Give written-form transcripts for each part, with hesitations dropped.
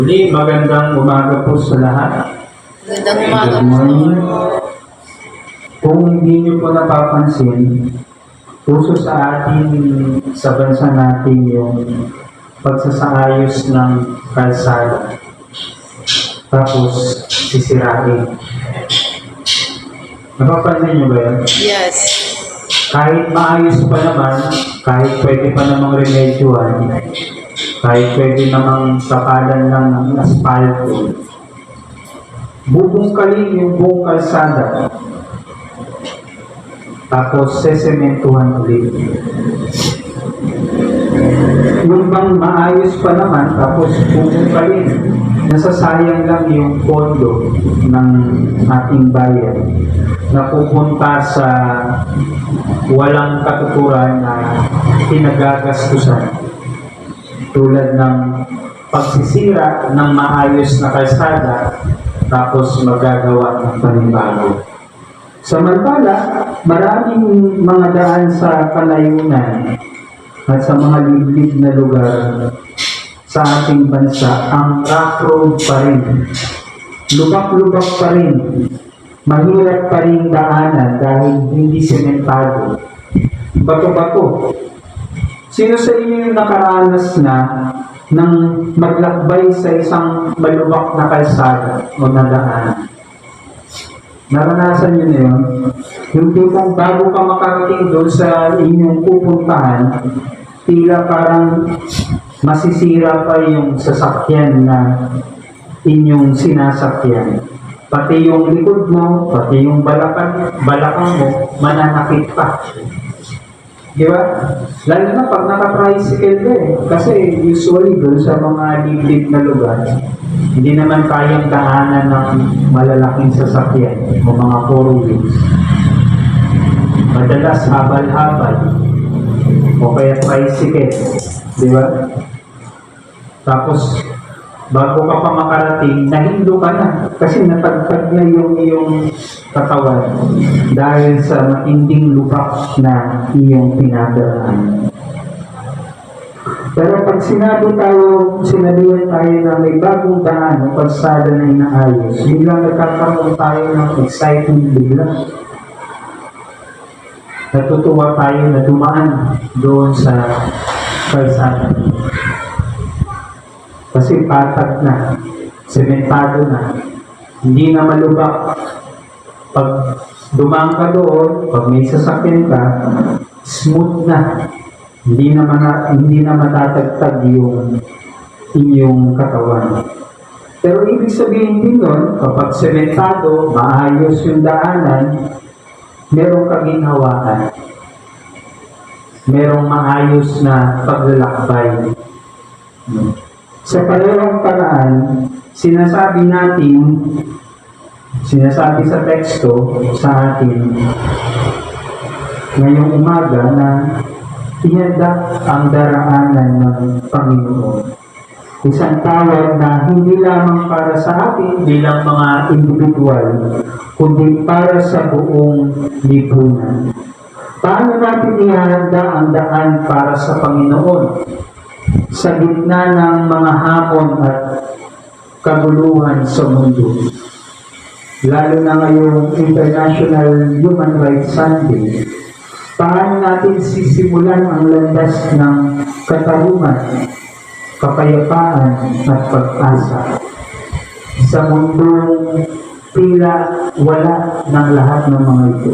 Muli, magandang umaga po sa lahat. Magandang umaga Good po. morning. Kung hindi niyo po napapansin, uso sa atin, sa bansa natin yung pagsasaayos ng kalsada. Tapos, sisirain. Napapansin niyo ba yan? Yes. Kahit maayos pa naman, kahit pwede pa namang remedyohan, kahit pwede namang sakalan lang ng asfalto, bubungkalin yung buong kalsada, tapos sesementuhan ulit. Yung bang maayos pa naman, tapos bubungkalin, nasasayang lang yung pondo ng ating bayan na pupunta sa walang katuturan na pinagagastusan, tulad ng pagsisira ng maayos na kalsada tapos magagawa ng panibago. Samantala, maraming mga daan sa kalayunan at sa mga liblib na lugar sa ating bansa ang rough road pa rin. Lubak-lubak pa rin. Mahirap pa rin daanan dahil hindi sementado. Bato-bato. Sino sa inyo yung nakaranas na ng maglakbay sa isang malubak na kalsada o na daanan? Naranasan nyo na yun? Yung tipong bago ka makarating doon sa inyong pupuntahan, tila parang masisira pa yung sasakyan na inyong sinasakyan. Pati yung likod mo, pati yung balakang mo, mananakit pa. Di ba? Lalo na pag naka-tricycle ka eh. Kasi usually doon sa mga liblib na lugar, hindi naman kayang daanan ng malalaking sasakyan o mga four wheels. Madalas habal-habal o kaya tricycle. Di ba? Tapos, bago ka pa makarating, nahindo ka na kasi natagtag na yung iyong katawan dahil sa matinding lubak na iyong pinadaan. Pero pag sinabihan tayo na may bagong daan o kalsada na inaayos, biglang nagkakaroon tayo ng excitement bigla. Natutuwa tayo na dumaan doon sa kalsada. Kasi patag na, sementado na, hindi na malubak. Pag dumaan ka doon, pag may sasakyan ka, smooth na. Hindi na matatagtag yung inyong katawan. Pero ibig sabihin din nun, kapag sementado, maayos yung daanan, merong kaginhawaan. Merong maayos na paglalakbay. Sa parehong paraan, sinasabi sa teksto sa atin ngayong umaga na ihanda ang daraanan ng Panginoon. Isang tawag na hindi lamang para sa atin bilang mga individual, kundi para sa buong lipunan. Paano natin ihanda ang daan para sa Panginoon? Sa gitna ng mga hamon at kaguluhan sa mundo. Lalo na ngayong International Human Rights Sunday, paano natin sisimulan ang landas ng katarungan, kapayapaan at pag-asa sa mundong tila wala ng lahat ng mga ito.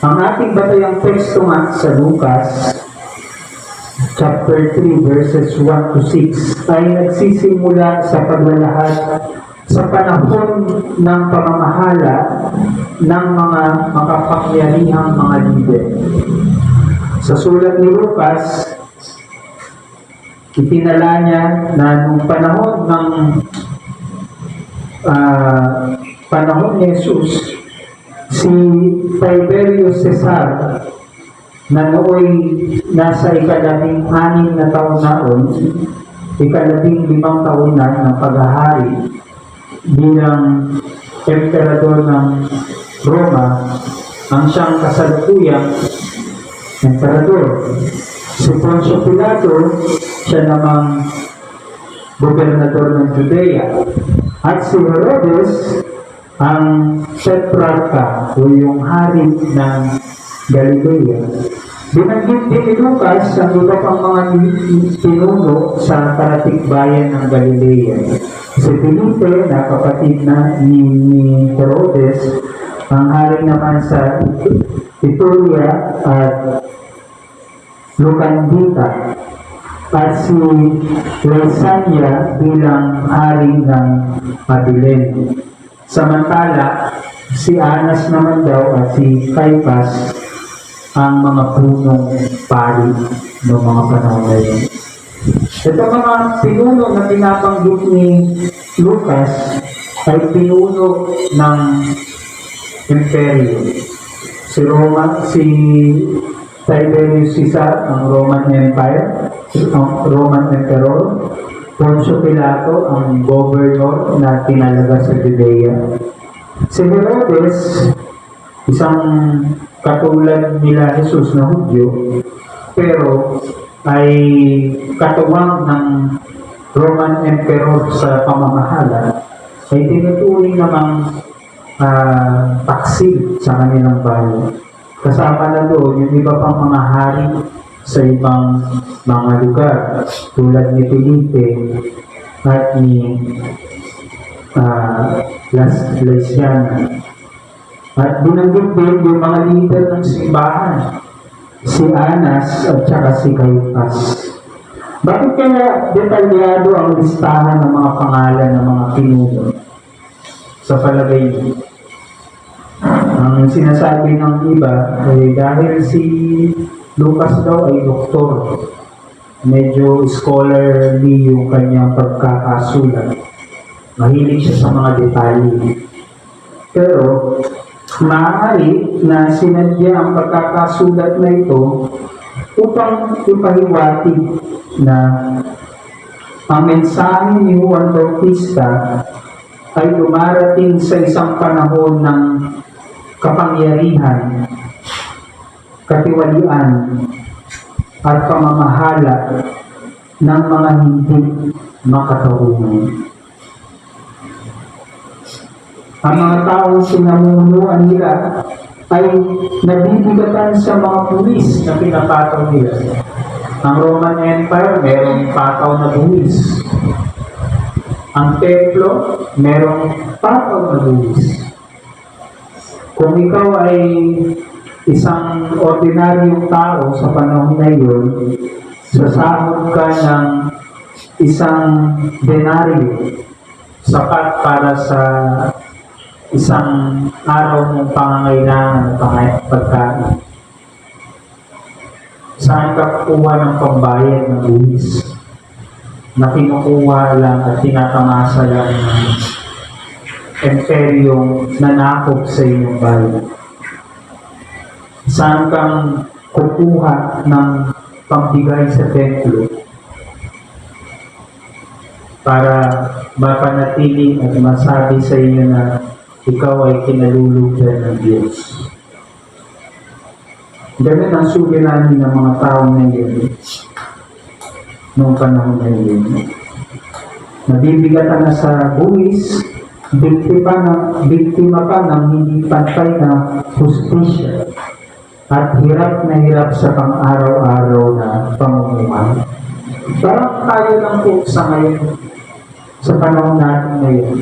Ang ating batayang teksto nga sa Lucas chapter 3 verses 1 to 6 ay nagsisimula sa paglalahad sa panahon ng pamamahala ng mga makapangyarihang mga lider. Sa sulat ni Lucas, itinala niya na nung panahon ni Jesus, si Tiberius Cesar na nooy nasa ika-16 na taon naon, ika-15 taon na ng paghahari bilang emperador ng Roma, ang siyang kasalukuyang emperador. Si Poncio Pilato, siya namang gobernador ng Judea. At si Herodes, ang tetrarca o yung hari ng Galilea. Binanggit din ni Lucas ang iba pang mga pinuno sa karatig bayan ng Galilea. Si Felipe na kapatid na ni Herodes, ang hari naman sa Iturea at Lucandita, at si Lysania bilang hari ng Abilene. Samantala, si Anas naman daw at si Caiaphas ang mga punong pari ng mga panahon na yun. Ito mga pinuno na pinabanggit ni Lucas ay pinuno ng imperyo. Si Tiberius Caesar, ang Roman Empire, ang Roman Emperor. Poncio Pilato, ang governor na tinalaga sa Judea. Si Herodes, isang katulad nila Jesus na Hudyo, pero ay katuwang ng Roman Emperor sa pamamahala, ay tinuturing namang taksil sa kanilang bayan. Kasama na doon yung iba pang mga hari sa ibang mga lugar, tulad ni Felipe at ni Lysania. At binanggit din yung mga leader ng simbahan, si Anas at saka si Caiaphas. Bakit kaya detalyado ang listahan ng mga pangalan ng mga pinuno? Sa palagay niyo, ang sinasabi ng iba ay dahil si Lucas daw ay doktor. Medyo scholarly yung kanyang pagkakasulat. Mahilig siya sa mga detalye. Pero, maaari na sinadya ang pagkakasulat na ito upang ipahiwatig na ang mensahe ni Juan Bautista ay dumarating sa isang panahon ng kapangyarihan, katiwalian, at pamamahala ng mga hindi makatauhan. Ang mga taong sinamunuan nila ay nabibigatan sa mga pulis na pinapataw nila. Ang Roman Empire, merong pataw na buwis. Ang templo, merong pataw na buwis. Kung ikaw ay isang ordinaryong tao sa panahon na yun, sasahod ka ng isang denaryo, sapat para sa isang araw mong pangangailangan ng pagkain. Saan ka kukuha ng pambayad ng buwis na kinukuha lang at tinatamasa lang ng imperyong nanakop sa inyong bayan? Saan kang kukuha ng pambigay sa templo para mapanatili at masabi sa inyo na ikaw ay kinalulugdan ng Diyos? Ganun ang suliranin ng mga tao na yun noong panahon na yun. Nabibigatan na sa buwis, biktima pa ng hindi pantay na hustisya at hirap na hirap sa pang-araw-araw na pamumuhay. Parang tayo lang po sa ngayon, sa panahon natin ngayon.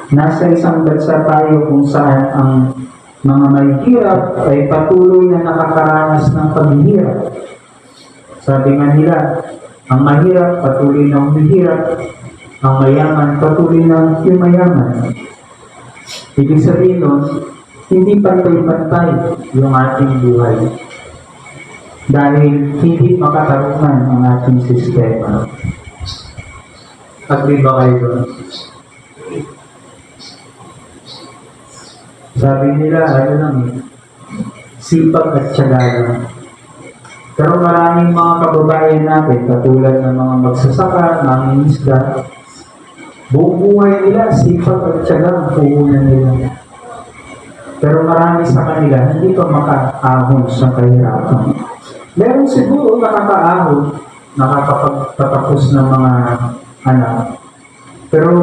Nasa isang bansa tayo kung saan ang mga may hirap ay patuloy na nakakaranas ng paghihirap. Sabi nga nila, ang mahirap patuloy na humihirap, ang mayaman patuloy na yumayaman. Ibig sabihin nun, hindi pantay-pantay yung ating buhay. Dahil hindi makatarungan ang ating sistema. Agree ba kayo doon? Sabi nila, sipag at tiyaga lang. Pero maraming mga kababayan natin, katulad ng mga magsasaka, mangingisda, buong buhay nila, sipag at tiyaga ang puhunan nila. Pero marami sa kanila, hindi pa makaahon sa kahirapan. Meron siguro nakakaahon, nakakapagtatapos ng mga anak. Pero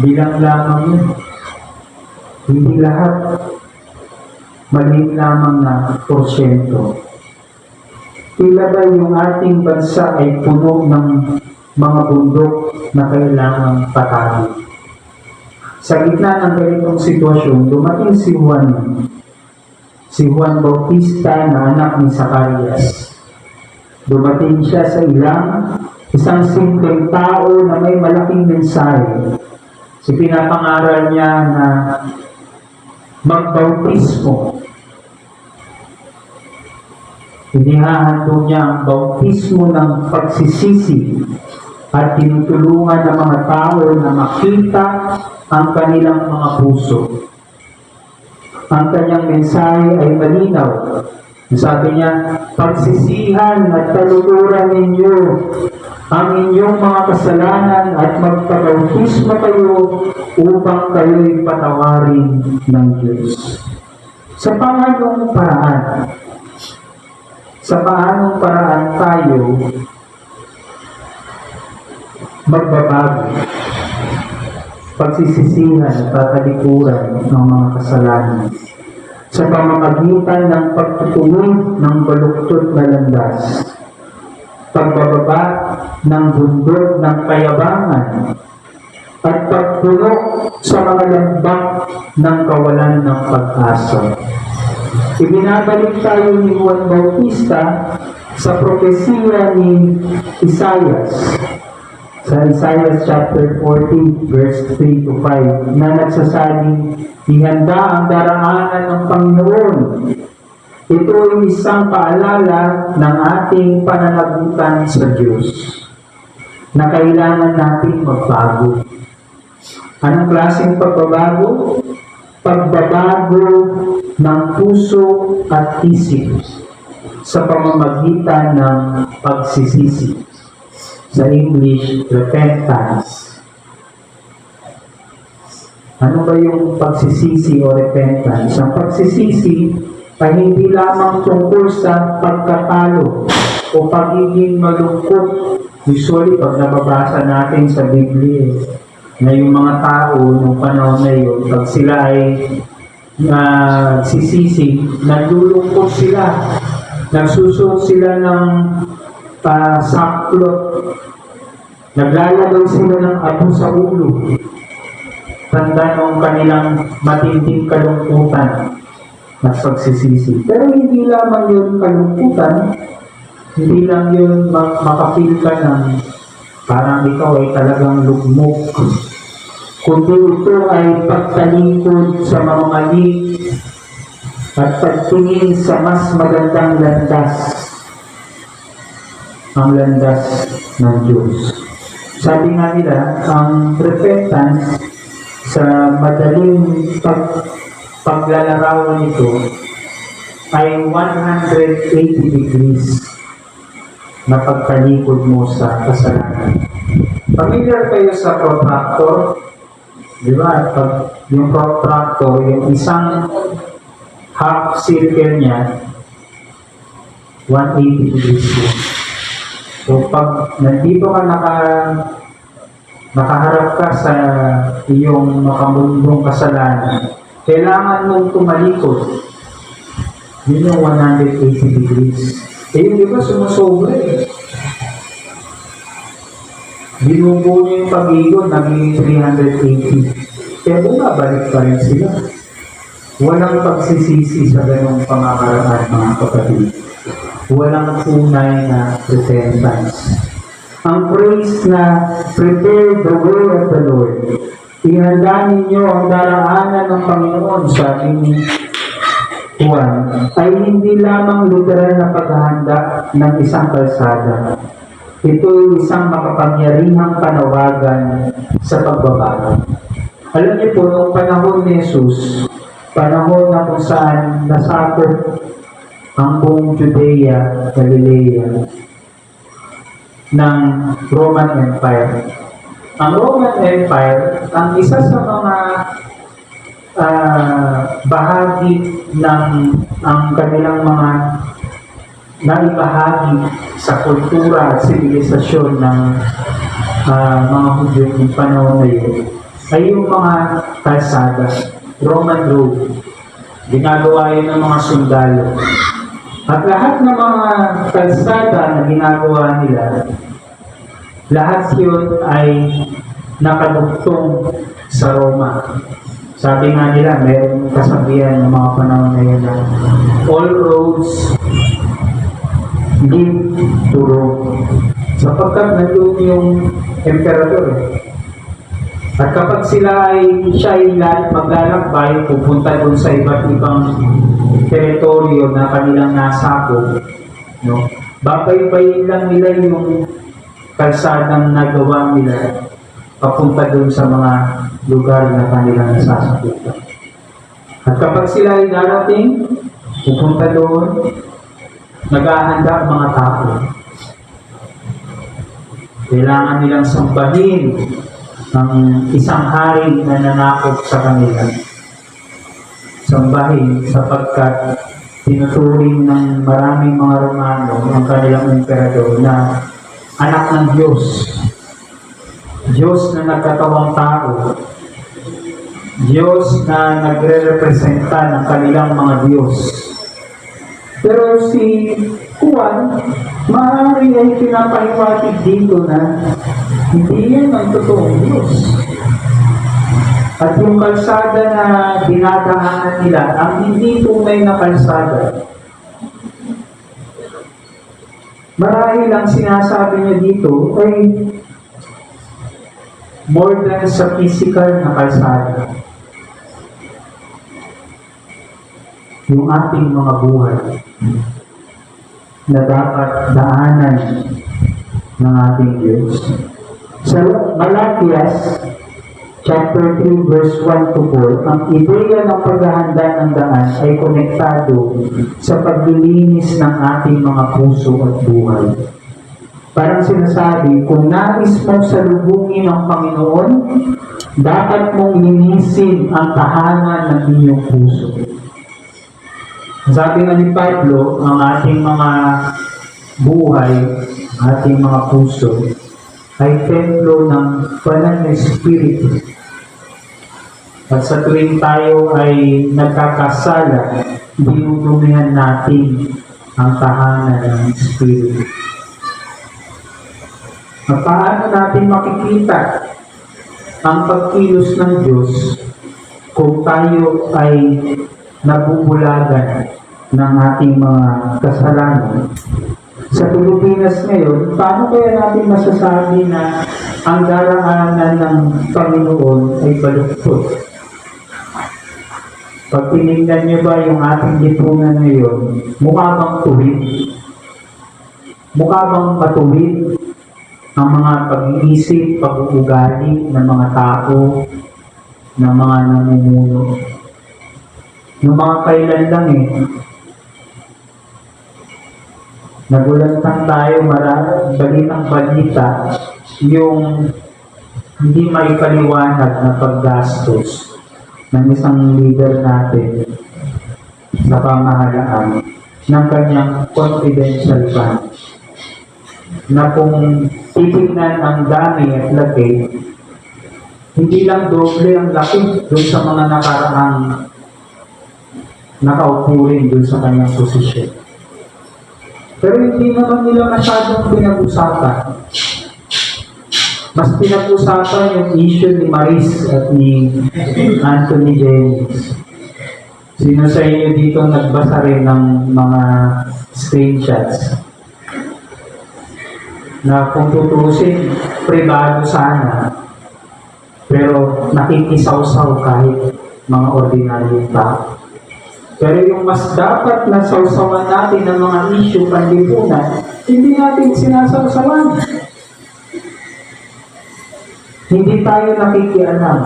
bilang lamang yun, hindi lahat, maliit lamang na porsyento. Tila ba yung ating bansa ay puno ng mga bundok na kailangang patayin. Sa gitna ng ganitong sitwasyon, dumating si Juan Bautista na anak ni Zacarias. Dumating siya sa isang simpleng tao na may malaking mensahe. Pinapangaral niya na magbautismo. Inihahandog niya ang bautismo ng pagsisisi at tinutulungan ng mga tao na makita ang kanilang mga puso. Ang kanyang mensahe ay malinaw. Sabi niya, pagsisihan at taluturan ninyo ang inyong mga kasalanan at magpabautismo kayo upang kayo'y patawarin ng Diyos. Sa paanong paraan tayo magbabago, pagsisisihan at tatalikuran ng mga kasalanan sa pamamagitan ng pagtutuloy ng baluktot na landas, pagbababa ng bundok ng kayabangan, at pagpuno sa mga lambak ng kawalan ng pag-asa. Ibinabalik tayo ni Juan Bautista sa propesiya ni Isaias, sa Isaiah chapter 40 verse 3 to 5, na nagsasabing, ihanda ang daraanan ng Panginoon. Ito ay isang paalala ng ating pananagutan sa Diyos na kailangan natin magbago. Anong klaseng pagbabago? Pagbabago ng puso at isip sa pamamagitan ng pagsisisi. Sa English, repentance. Ano ba yung pagsisisi o repentance? Ang pagsisisi ay hindi lamang tungkol sa pagkatalo o pagiging malungkot. Usually, pag nababasa natin sa Biblia, na yung mga tao nung panahon na yun, pag sila ay nagsisisi, naglulungkot sila, nagsusuot sila ng saklot, naglalagay sila ng abo sa ulo, tanda ng kanilang matinding kalungkutan at pagsisisi. Pero hindi lamang yun kalungkutan, hindi lang yun makapil ka ng parang ikaw ay talagang lugmok, kundi ito ay pagtalikod sa mga mali at pagtingin sa mas magandang landas, ang landas ng Diyos. Sabi nga nila, ang repentance sa madaling paglalarawan nito ay 180 degrees na pagtalikod mo sa kasalanan. Familiar kayo sa protractor? Di ba? Yung protractor, yung isang half circle niya, 180 degrees yun. So, pag nandito ka nakaharap ka sa iyong makamundong kasalanan, kailangan mong tumalikod. Yun yung 180 degrees. Eh, yun, di ba, sumusobra eh. Binubuo niya yung pag-ikot, naging 380. Kaya bumabalik pa rin sila. Walang pagsisisi sa ganong pamamaraan, mga kapatid. Walang tunay na repentance. Ang praise na prepare the way of the Lord. Ihanda ninyo ang daraanan ng Panginoon, sabi ni Juan, ay hindi lamang literal na paghahanda ng isang kalsada. Ito ay isang makapangyarihang panawagan sa pagbabago. Alam niyo po, noong panahon ni Jesus, panahon na kung saan nasakop ang buong Judea, Galilea, ng Roman Empire. Ang Roman Empire, ang isa sa mga bahagi ng ang kanilang mga naibahagi sa kultura at sibilisasyon ng mga Hudyo ng panahon na yun ay yung mga kalsada, Roman road. Ginagawa yun ng mga sundalo. At lahat ng mga kalsada na ginagawa nila, lahat yun ay nakadugtong sa Roma. Sabi nga nila, mayroong kasabihan ng mga panahon na yun na all roads lead to Rome. Sapagkat nandun yung emperador. At kapag siya ay maglalakbay, pupunta dun sa iba't ibang teritoryo na kanilang nasakop, no? Babay-bayin lang nila yung kalsadang nagawa nila papunta dun sa mga lugar na kanilang nasasakupan. At kapag sila ay darating, pupunta doon, naghahanda ang mga tao. Kailangan nilang sambahin ang isang hari na nanakop sa kanila. Sambahin sapagkat tinuturing ng maraming mga Romano ang kanilang emperador na anak ng Diyos. Diyos na nagkatawang tao. Diyos na nagre-representa ng kanilang mga Diyos. Pero si Juan, maaari ay pinapahiwatig dito na hindi yan ang totoong Diyos. At yung kalsada na dinadaanan nila, ang hindi tunay na kalsada, marahil ang sinasabi niya dito ay more than sa physical na kalsada. Yung ating mga buhay na dapat daanan ng ating Diyos. Sa Malakias chapter 3 verse 1 to 4, ang ideya ng paghahanda ng daan ay konektado sa paglilinis ng ating mga puso at buhay. Parang sinasabi, kung nais mong salubungin ang Panginoon, dapat mong linisin ang tahanan ng inyong puso. Sabi nga ni Pablo, ang ating mga buhay, ating mga puso, ay templo ng banal na Espiritu. At sa tuwing tayo ay nagkakasala, dinudumihan natin ang tahanan ng Espiritu. At paano natin makikita ang pagkilos ng Diyos kung tayo ay nabubulagan ng ating mga kasalanan? Sa Pilipinas ngayon, paano kaya natin masasabi na ang daraanan ng Panginoon ay baluktot? Pag tinignan niyo ba yung ating lipunan ngayon, mukha bang tuwid? Mukha bang matuwid ang mga pag-iisip, pag-uugali ng mga tao, ng mga namumuno? Yung mga kailan lang nagulantang tayo balitang balita yung hindi maipaliwanag na paggastos ng isang leader natin sa pamahalaan ng kanyang confidential fund na kung titignan ang dami at laki, hindi lang doble ang laki doon sa mga nakaraang nakaupo rin doon sa kanyang posisyon. Pero hindi naman nila masyadong pinag-usapan. Mas pinag-usapan yung issue ni Maris at ni Anthony Jennings. Sino sa inyo dito nagbasa rin ng mga screenshots? Na kung tutusin, privado sana. Pero nakikisaw-saw kahit mga ordinaryong tao. Pero yung mas dapat na sausawan natin ng mga issue panlipunan, hindi natin sinasawsawan. Hindi tayo nakikialam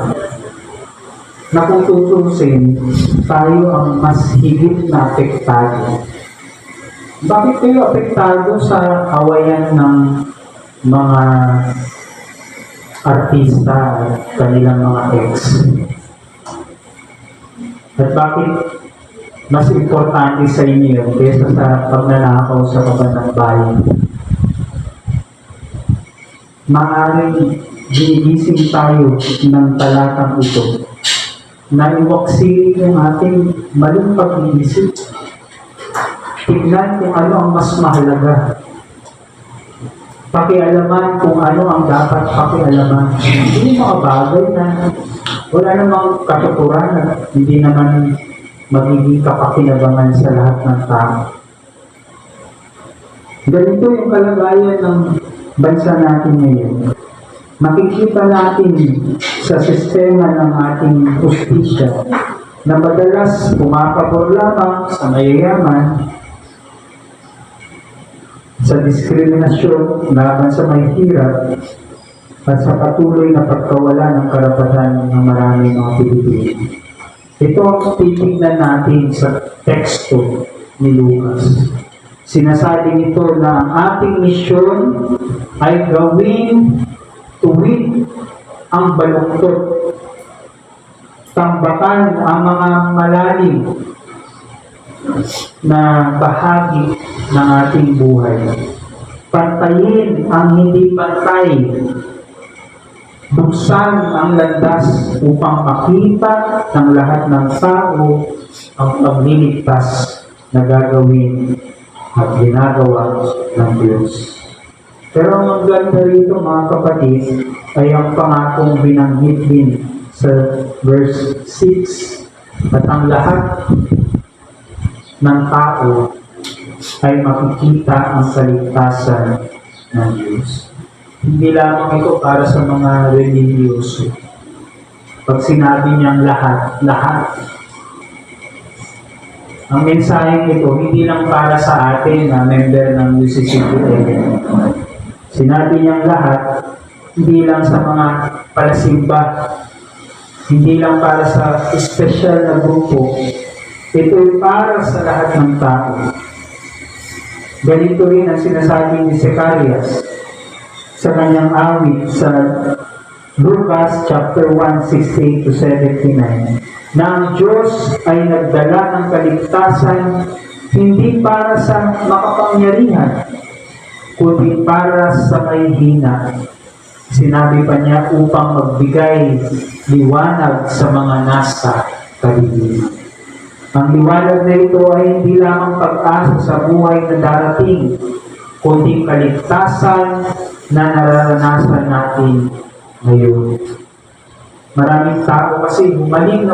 na kung tutusin, tayo ang mas higit na apektado. Bakit kayo apektado sa awayan ng mga artista at kanilang mga ex? At bakit mas importante sa inyo yun kaysa sa pagnanakaw sa kaban ng bayan? maaaring ginising tayo ng talatang ito na iwaksi yung ating maling pag-iisip. Tignan kung ano ang mas mahalaga. Pakialaman kung ano ang dapat pakialaman. Hindi mga bagay na wala namang katuturan at hindi naman magiging kapakinabangan sa lahat ng tao. Ganito yung kalagayan ng bansa natin ngayon. Makikita natin sa sistema ng ating justisya na madalas pumapabor lamang sa mayayaman, sa diskriminasyon laban sa may hirap, at sa patuloy na pagkawala ng karapatan ng maraming mga Pilipino. Ito ang titignan natin sa teksto ni Lucas. Sinasabi nito na ang ating misyon ay gawin tuwid ang baluktot, tambakan ang mga malalim na bahagi ng ating buhay. Pantayin ang hindi pantay. Buksan ang landas upang makita ng lahat ng tao ang pagliligtas na gagawin at ginagawa ng Diyos. Pero ang maganda rito mga kapatid ay ang pangakong binanggit din sa verse 6, at ang lahat ng tao ay makikita ang kaligtasan ng Diyos. Hindi lamang ito para sa mga religyoso. Pag sinabi niyang lahat, ang mensaheng ito hindi lang para sa atin na member ng UCCPA. Sinabi niyang lahat, hindi lang sa mga palasimba, hindi lang para sa espesyal na grupo, ito ay para sa lahat ng tao. Ganito rin ang sinasabi ni Zacarias sa kanyang awit sa Lucas chapter 1, 68-79, na ang Diyos ay nagdala ng kaligtasan hindi para sa makapangyarihan, kundi para sa may hina. Sinabi pa niya upang magbigay liwanag sa mga nasa kaliliman. Ang liwanag na ito ay hindi lamang pag-asa sa buhay na darating, kundi kaligtasan na nararanasan natin ngayon. Maraming tao kasi humaling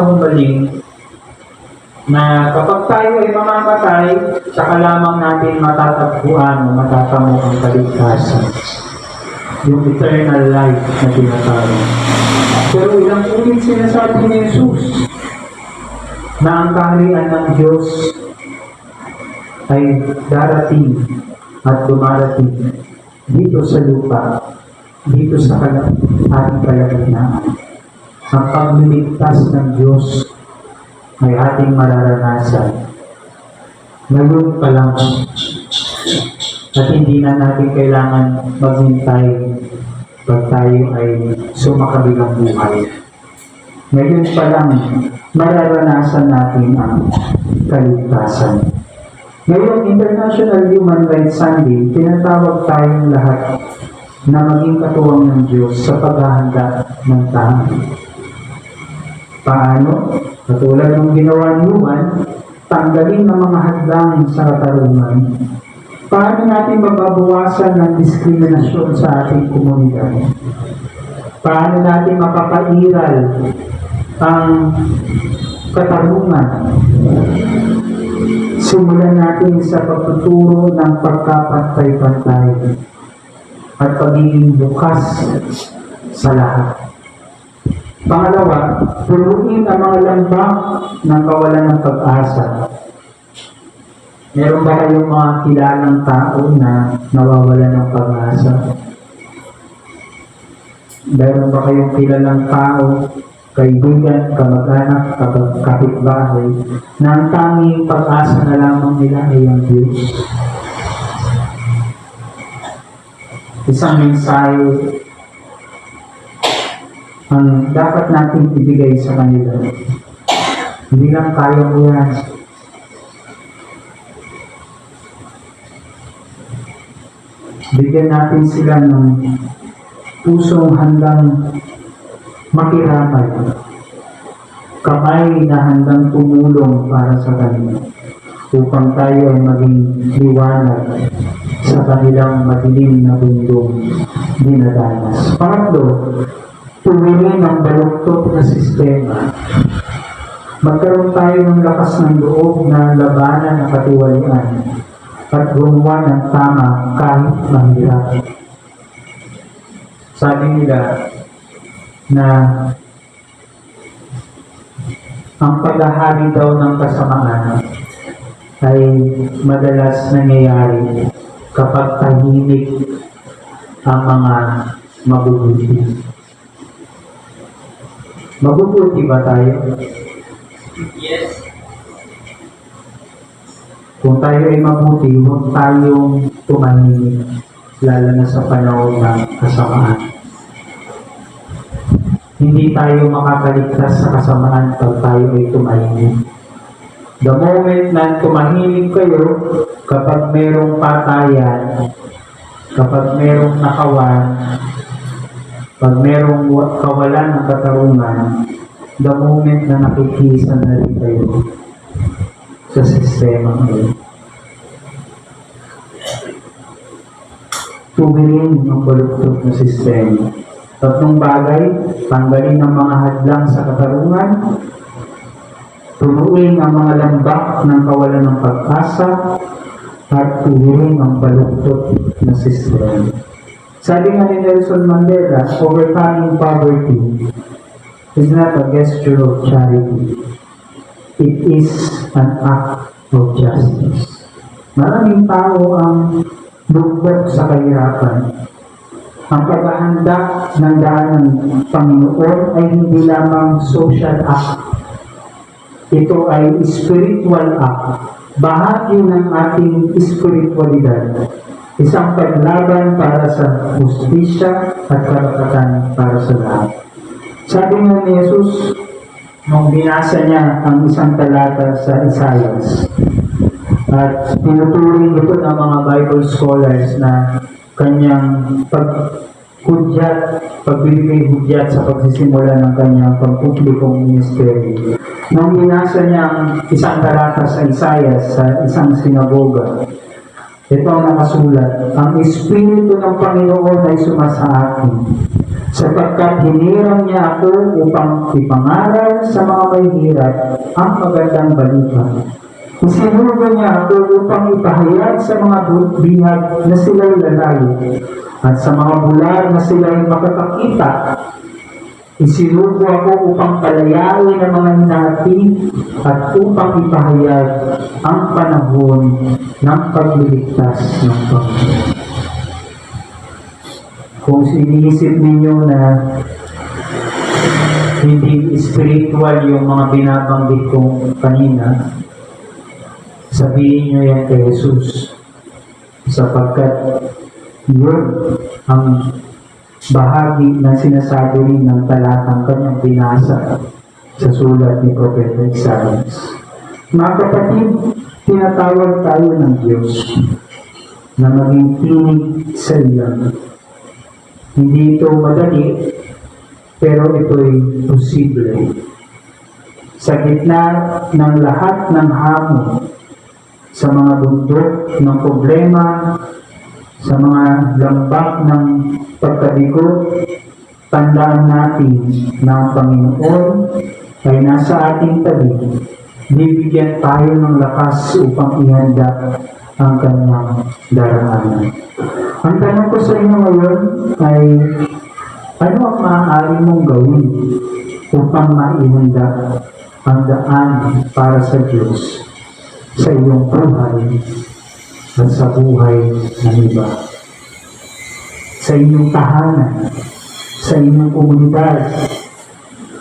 na kapag tayo ay mamamatay, saka lamang natin matatagpuan o matatamo ang kaligtasan. Yung eternal life na tinatawag. Pero ilang ulit sinasabi ni Jesus na ang kaharian ng Diyos ay darating at dumarating dito sa lupa, dito sa ating kalagitnaan. Ang pagliligtas ng Diyos ay ating mararanasan ngayon pa lang, at hindi na natin kailangan maghintay pag tayo ay sumakabilang buhay. Ngayon pa lang mararanasan natin ang kaligtasan. Ngayong International Human Rights Sunday, tinatawag tayong lahat na maging katuwang ng Diyos sa paghahanda ng tao. Paano? Katulad ng ginawa ni Juan, tanggalin ang mga hadlang sa katarungan. Paano natin mababawasan ng diskriminasyon sa ating komunidad? Paano natin mapapairal ang katarungan? Simulan natin sa pagtuturo ng pagkapantay-pantay at pagiging bukas sa lahat. Pangalawa, punuin ang mga lambak ng kawalan ng pag-asa. Meron ba kayong mga kilalang tao na nawawala ng pag-asa? Meron ba kayong kilalang tao, kaibigan, kamag-anak, kapitbahay, na ang tanging pag-asa na lamang nila ay ang Diyos? Isang mensahe ang dapat natin ibigay sa kanila. Hindi lang kaya mo yan. Bigyan natin sila ng pusong handang makiramay, kamay na handang tumulong para sa kanila upang tayo ay maging liwanag sa kanilang madilim na bundong dinadanas. Pangatlo, tuwirin ang baluktot na sistema. Magkaroon tayo ng lakas ng loob na labanan ang katiwalian at gumawa ng tama kahit mahirap. Sabi nila na ang paghahari daw ng kasamaan ay madalas nangyayari kapag tahimik ang mga mabubuti. Mabubuti ba tayo? Yes. Kung tayo ay mabuti, huwag tayong tumahimik, lalo na sa panahon ng kasamaan. Hindi tayo makakaligtas sa kasamaan pag tayo ay tumahimik. The moment na tumahimik kayo, kapag merong patayan, kapag merong nakawan, pag merong kawalan ng katarungan, the moment na nakikisa na rin kayo sa sistema ngayon. Tuwirin ang baluktot na sistema. Tatlong bagay, tanggalin ang mga hadlang sa katarungan, tunuin ang mga lambak ng kawalan ng pag-asa, at tuwirin ang baluktot na sistema. Sabi nga ni Nelson Mandela, overcoming poverty is not a gesture of charity. It is an act of justice. Maraming tao ang lugmok sa kahirapan. Ang paghahanda ng daan ng Panginoon ay hindi lamang social act. Ito ay spiritual act. Bahagi ng ating spiritualidad. Isang paglaban para sa hustisya at karapatan para sa lahat. Sabi nga ni Jesus, nung binasa niya ang isang talata sa Isaias, at tinuturing ito ng mga Bible scholars na kanyang pagbibigay hudyat sa pagsisimula ng kanyang pampublikong ministry. Nung binasa niya ang isang talata sa Isaias sa isang sinagoga, ito ang nakasulat, ang Espiritu ng Panginoon ay sumasa akin, sapagkat hinirang niya ako upang ipangaral sa mga mahihirap ang magandang balita. Isinugo niya ako upang ipahayag sa mga bihag na sila'y lalayo, at sa mga bulag na sila'y makakakita. Isinugo ako upang palayain ang mga hinati at upang ipahayag ang panahon ng pagliligtas ng Panginoon. Kung iniisip ninyo na hindi spiritual yung mga binabanggit kong kanina, sabihin nyo yan kay Jesus, sapagkat yun ang bahagi ng sinasabi rin ng talatang kanyang binasa sa sulat ni Propeta Isaias. Mga kapatid, tinatawag tayo ng Diyos na maging tinig sa iyan. Hindi ito madali, pero ito'y posible. Sa gitna ng lahat ng hamon, sa mga bundok ng problema, sa mga lambak ng pagkabigo, tandaan natin na ang Panginoon ay nasa ating tabi. Bibigyan tayo ng lakas upang ihanda ang kanyang daraanan. Ang tanong ko sa inyo ngayon ay, ano ang maaari mong gawin upang maihanda ang daan para sa Diyos sa iyong buhay at sa buhay ng iba? Sa inyong tahanan, sa inyong komunidad,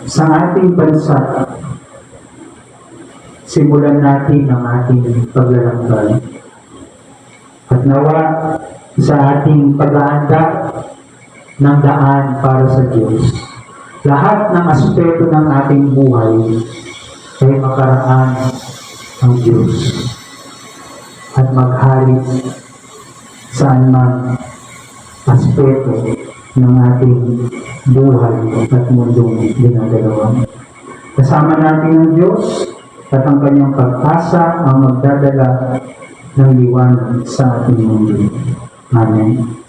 sa ating bansa, simulan natin ang ating paglalakbay. At nawa sa ating paghahanda ng daan para sa Diyos, lahat ng aspeto ng ating buhay ay makaraan ang Diyos at maghari saan man aspeto ng ating buhay at mundong dinadalawan. Kasama natin ang Diyos at ang kanyang pag-asa ang magdadala ng liwanag sa ating mundo. Amen.